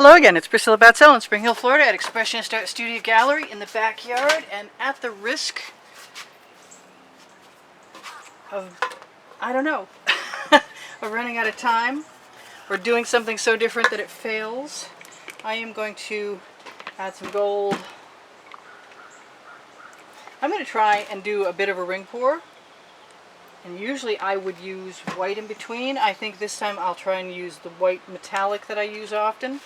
Hello again, it's Priscilla Batzell in Spring Hill, Florida at Expressionist Art Studio Gallery in the backyard, and at the risk of, I don't know, of running out of time or doing something so different that it fails, I am going to add some gold. I'm going to try and do a bit of a ring pour, and usually I would use white in between. I think this time I'll try and use the white metallic that I use often.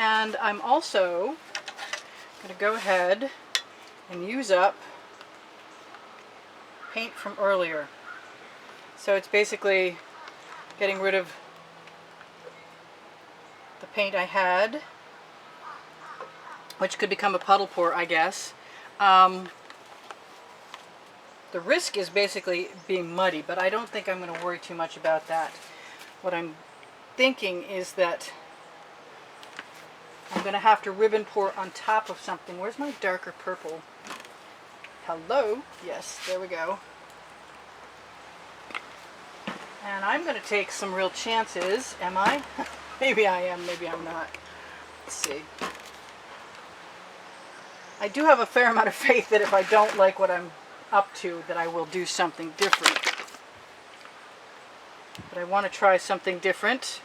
And I'm also going to go ahead and use up paint from earlier. So it's basically getting rid of the paint I had, which could become a puddle pour, I guess. The risk is basically being muddy, but I don't think I'm going to worry too much about that. What I'm thinking is that I'm going to have to ribbon pour on top of something. Where's my darker purple? Hello? Yes, there we go. And I'm going to take some real chances. Am I? Maybe I am, maybe I'm not. Let's see. I do have a fair amount of faith that if I don't like what I'm up to, that I will do something different. But I want to try something different.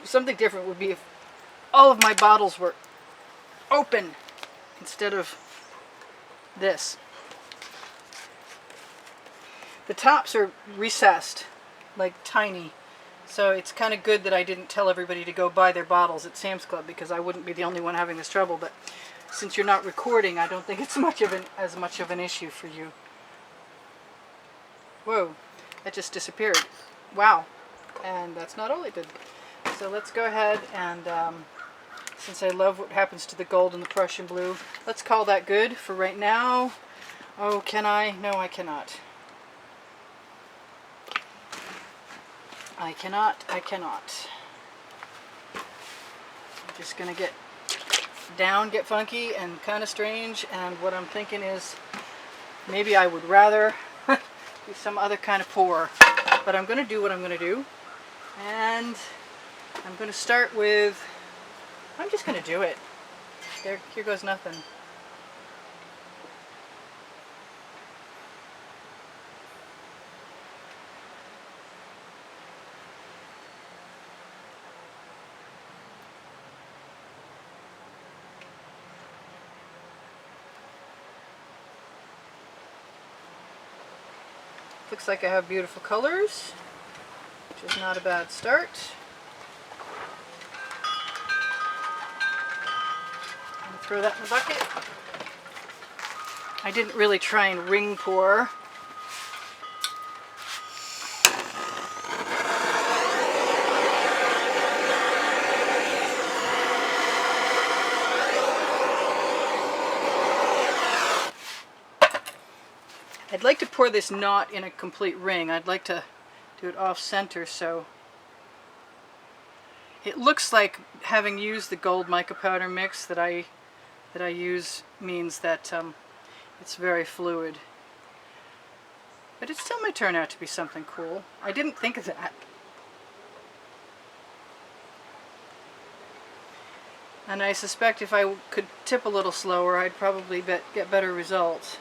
Something different would be if all of my bottles were open instead of this. The tops are recessed, like tiny, so it's kind of good that I didn't tell everybody to go buy their bottles at Sam's Club, because I wouldn't be the only one having this trouble. But since you're not recording, I don't think it's as much of an issue for you. Whoa, that just disappeared. Wow, and that's not all it did. So let's go ahead and, since I love what happens to the gold and the Prussian blue, let's call that good for right now. Oh, can I? No, I cannot. I cannot. I'm just going to get down, get funky, and kind of strange, and what I'm thinking is maybe I would rather do some other kind of pour. But I'm going to do what I'm going to do, and I'm going to start with, I'm just going to do it. Here goes nothing. Looks like I have beautiful colors, which is not a bad start. Throw that in the bucket. I didn't really try and ring pour. I'd like to pour this not in a complete ring. I'd like to do it off center, so it looks like, having used the gold mica powder mix that I use, means that it's very fluid. But it still may turn out to be something cool. I didn't think of that. And I suspect if I could tip a little slower, I'd probably get better results.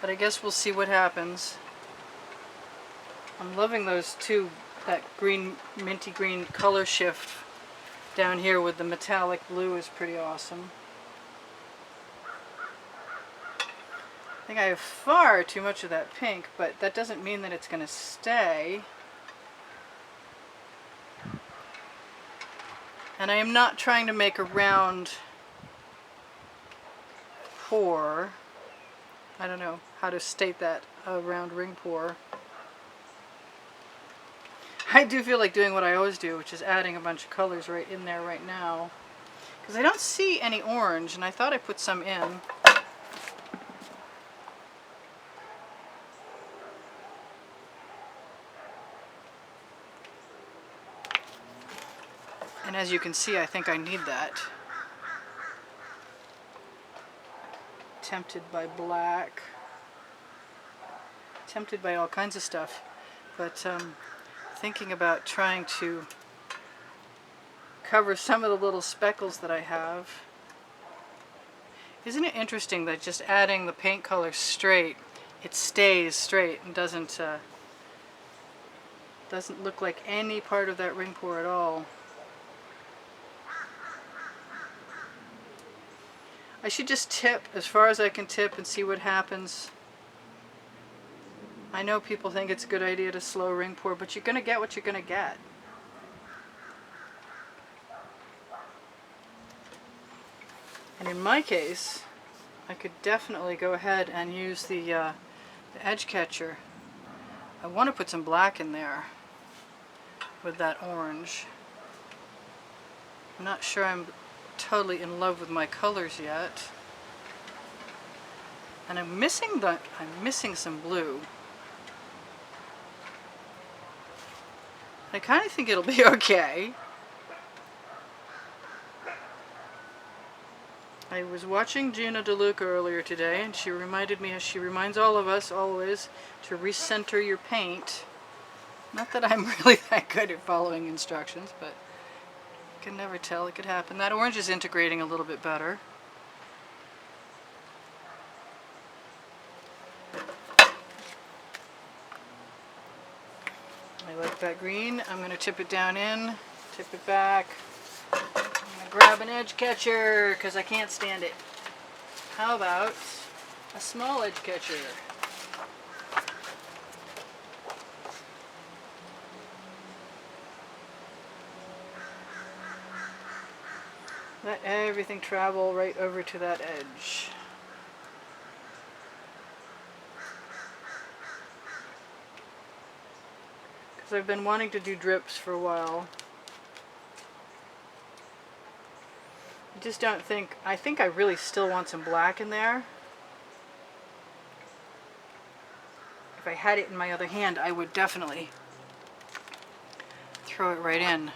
But I guess we'll see what happens. I'm loving those two, that green, minty green color shift down here with the metallic blue is pretty awesome. I think I have far too much of that pink, but that doesn't mean that it's going to stay. And I am not trying to make a round pour. I don't know how to state that, a round ring pour. I do feel like doing what I always do, which is adding a bunch of colors right in there right now. Because I don't see any orange, and I thought I put some in. And as you can see, I think I need that. Tempted by black. Tempted by all kinds of stuff. But thinking about trying to cover some of the little speckles that I have. Isn't it interesting that just adding the paint color straight, it stays straight and doesn't look like any part of that ring pour at all. I should just tip as far as I can tip and see what happens. I know people think it's a good idea to slow ring pour, but you're going to get what you're going to get. And in my case, I could definitely go ahead and use the edge catcher. I want to put some black in there with that orange. I'm not sure I'm totally in love with my colors yet. And I'm missing some blue. I kind of think it'll be okay. I was watching Gina DeLuca earlier today, and she reminded me, as she reminds all of us always, to recenter your paint. Not that I'm really that good at following instructions, but you can never tell. It could happen. That orange is integrating a little bit better. I like that green. I'm going to tip it down in, tip it back. Grab an edge catcher because I can't stand it. How about a small edge catcher? Let everything travel right over to that edge. Because I've been wanting to do drips for a while. I just don't think, I think I really still want some black in there. If I had it in my other hand, I would definitely throw it right in.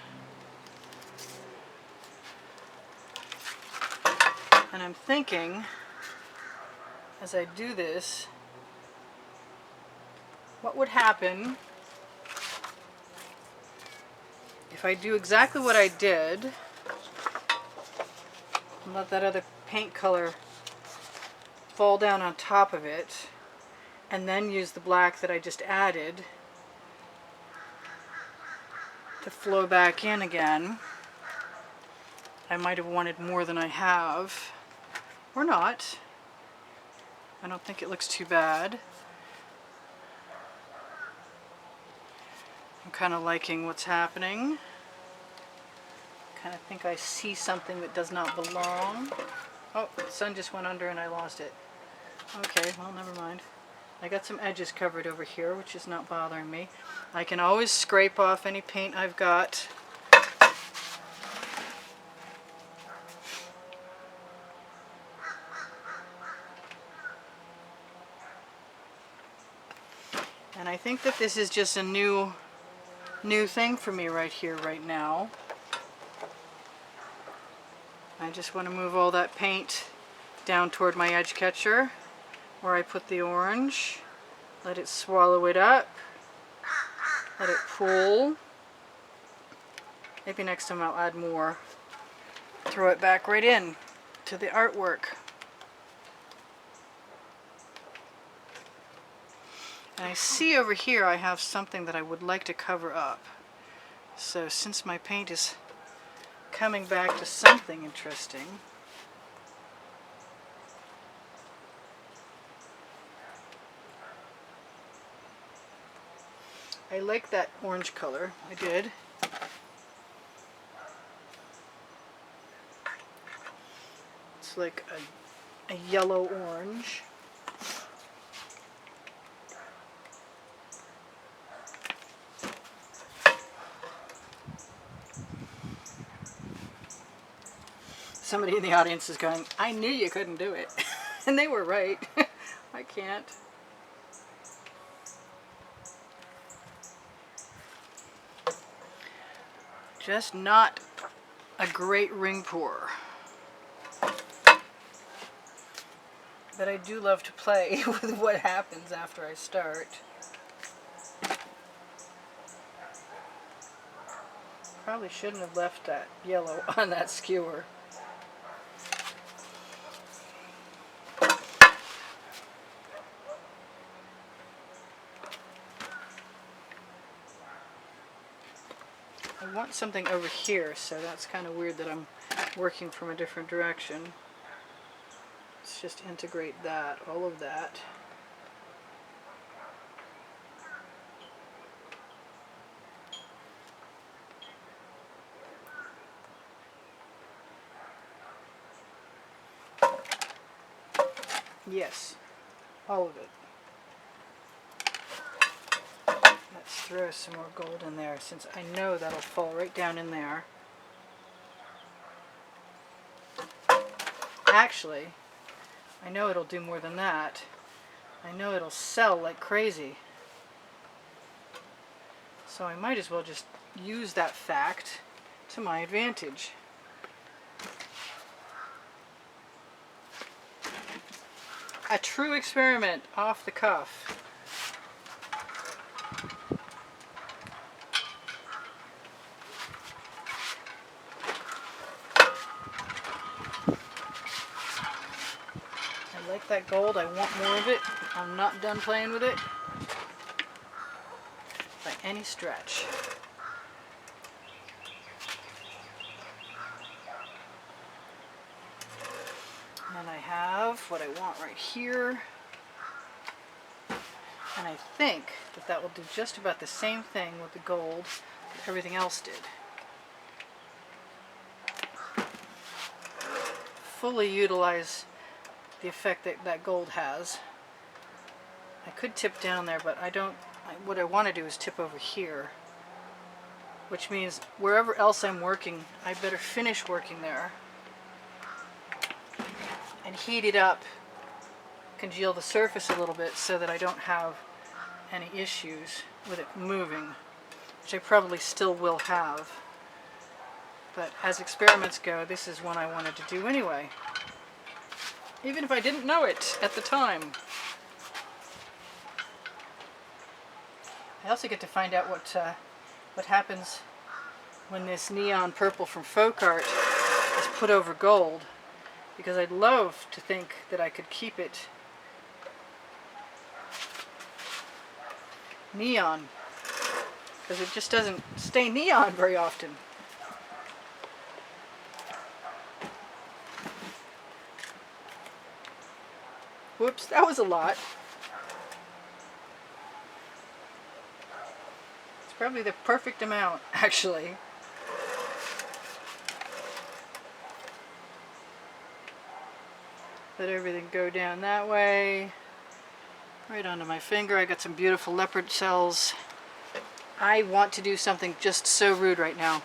And I'm thinking, as I do this, what would happen if I do exactly what I did and let that other paint color fall down on top of it, and then use the black that I just added to flow back in again. I might have wanted more than I have, or not. I don't think it looks too bad. I'm kind of liking what's happening. Kind of think I see something that does not belong. Oh, the sun just went under and I lost it. Okay, well, never mind. I got some edges covered over here, which is not bothering me. I can always scrape off any paint I've got. And I think that this is just a new thing for me right here, right now. I just want to move all that paint down toward my edge catcher where I put the orange. Let it swallow it up. Let it pool. Maybe next time I'll add more. Throw it back right in to the artwork. And I see over here I have something that I would like to cover up. So since my paint is coming back to something interesting, I like that orange color. I did. It's like a yellow orange. Somebody in the audience is going, I knew you couldn't do it. And they were right. I can't. Just not a great ring pour. But I do love to play with what happens after I start. Probably shouldn't have left that yellow on that skewer. I want something over here, so that's kind of weird that I'm working from a different direction. Let's just integrate that, all of that. Yes, all of it. Let's throw some more gold in there since I know that'll fall right down in there. Actually, I know it'll do more than that. I know it'll sell like crazy. So I might as well just use that fact to my advantage. A true experiment off the cuff. I like that gold. I want more of it. I'm not done playing with it by any stretch. And I have what I want right here. And I think that that will do just about the same thing with the gold that everything else did. Fully utilize the effect that that gold has. I could tip down there, but I don't. What I want to do is tip over here, which means wherever else I'm working, I better finish working there and heat it up, congeal the surface a little bit so that I don't have any issues with it moving, which I probably still will have. But as experiments go, this is one I wanted to do anyway, even if I didn't know it at the time. I also get to find out what happens when this neon purple from folk art is put over gold, because I'd love to think that I could keep it neon, because it just doesn't stay neon very often. Whoops, that was a lot. It's probably the perfect amount, actually. Let everything go down that way. Right onto my finger. I got some beautiful leopard cells. I want to do something just so rude right now.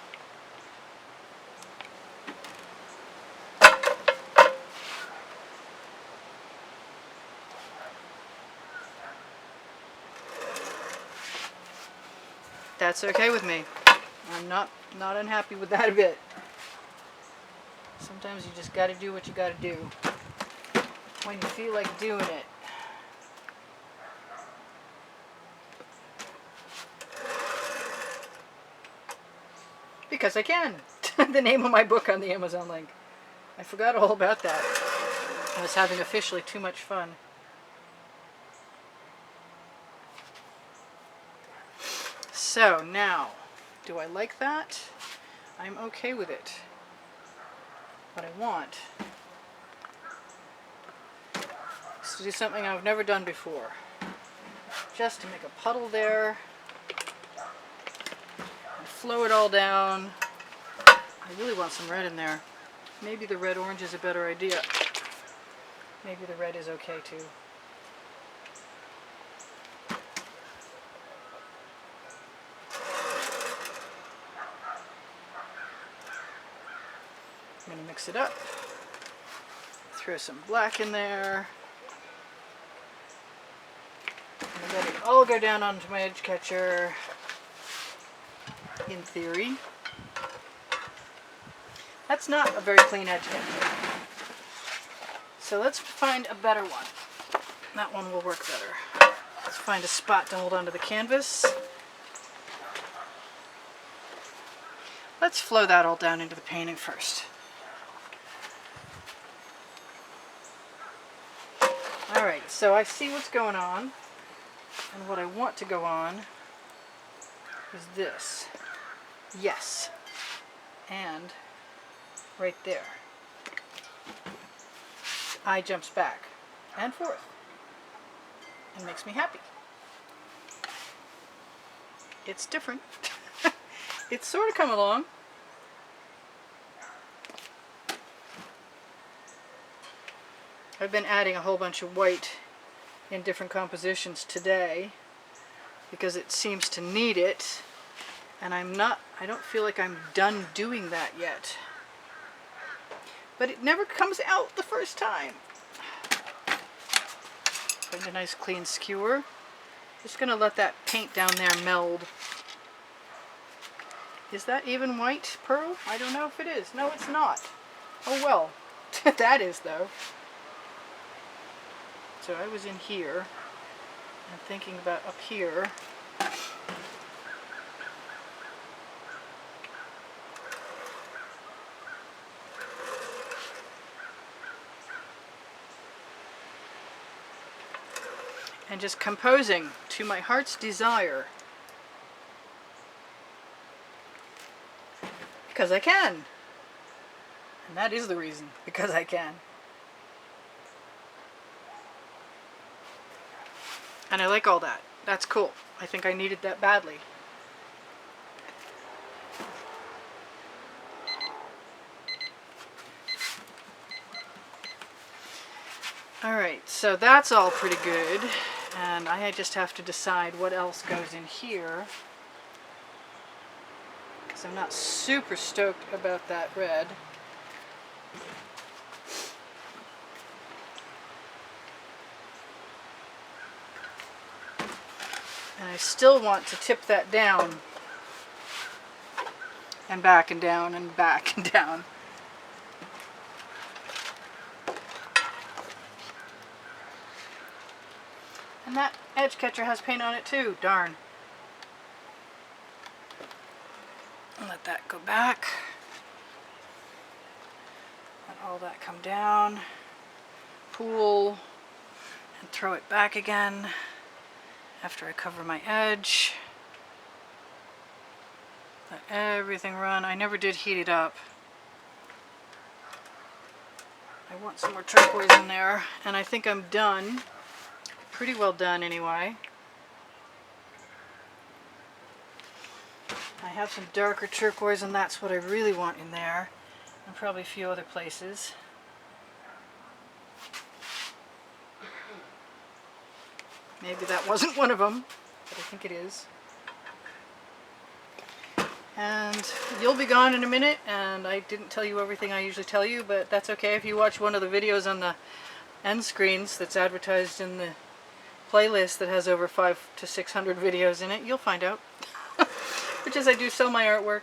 That's okay with me. I'm not unhappy with that a bit. Sometimes you just got to do what you got to do when you feel like doing it. Because I can. The name of my book on the Amazon link. I forgot all about that. I was having officially too much fun. So now, do I like that? I'm okay with it. What I want is to do something I've never done before. Just to make a puddle there and flow it all down. I really want some red in there. Maybe the red-orange is a better idea. Maybe the red is okay too. I'm going to mix it up, throw some black in there, and let it all go down onto my edge catcher, in theory. That's not a very clean edge catcher, so let's find a better one. That one will work better. Let's find a spot to hold onto the canvas. let's flow that all down into the painting first. Alright, so I see what's going on, and what I want to go on is this. Yes. And right there. Eye jumps back and forth and makes me happy. It's different. It's sort of come along. I've been adding a whole bunch of white in different compositions today because it seems to need it, and I don't feel like I'm done doing that yet. But it never comes out the first time. Find a nice clean skewer. Just gonna let that paint down there meld. Is that even white pearl? I don't know if it is. No, it's not. Oh well. That is though. So I was in here and thinking about up here. And just composing to my heart's desire. Because I can. And that is the reason. Because I can. And I like all that. That's cool. I think I needed that badly. Alright, so that's all pretty good. And I just have to decide what else goes in here. Because I'm not super stoked about that red. And I still want to tip that down. And back and down and back and down. And that edge catcher has paint on it too, darn. Let that go back. Let all that come down. Pull. And throw it back again after I cover my edge. Let everything run. I never did heat it up. I want some more turquoise in there, and I think I'm done. Pretty well done anyway. I have some darker turquoise, and that's what I really want in there, and probably a few other places. Maybe that wasn't one of them, but I think it is. And you'll be gone in a minute, and I didn't tell you everything I usually tell you, but that's okay. If you watch one of the videos on the end screens that's advertised in the playlist that has over 500 to 600 videos in it, you'll find out. Which is, I do sell my artwork.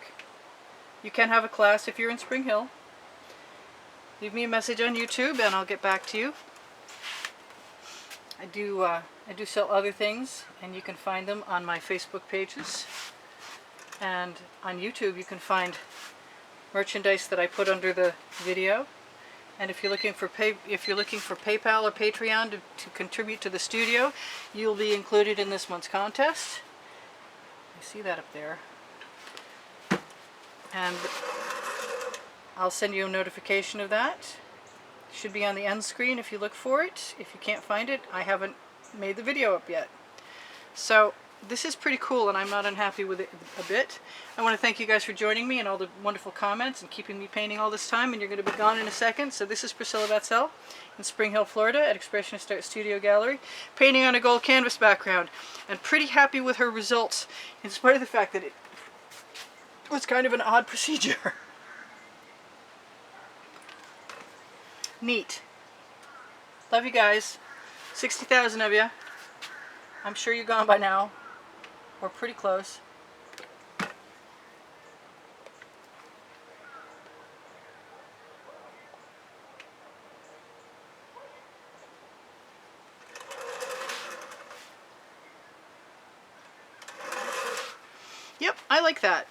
You can have a class if you're in Spring Hill. Leave me a message on YouTube and I'll get back to you. I do sell other things, and you can find them on my Facebook pages. And on YouTube you can find merchandise that I put under the video. And if you're looking for PayPal or Patreon to contribute to the studio, you'll be included in this month's contest. You see that up there. And I'll send you a notification of that. It should be on the end screen if you look for it. If you can't find it, I haven't made the video up yet. So this is pretty cool, and I'm not unhappy with it a bit. I want to thank you guys for joining me and all the wonderful comments and keeping me painting all this time, and you're going to be gone in a second. So this is Priscilla Batzell in Spring Hill, Florida at Expressionist Art Studio Gallery, painting on a gold canvas background, and pretty happy with her results in spite of the fact that it was kind of an odd procedure. Neat. Love you guys. 60,000 of you. I'm sure you're gone by now. Or pretty close. Yep, I like that.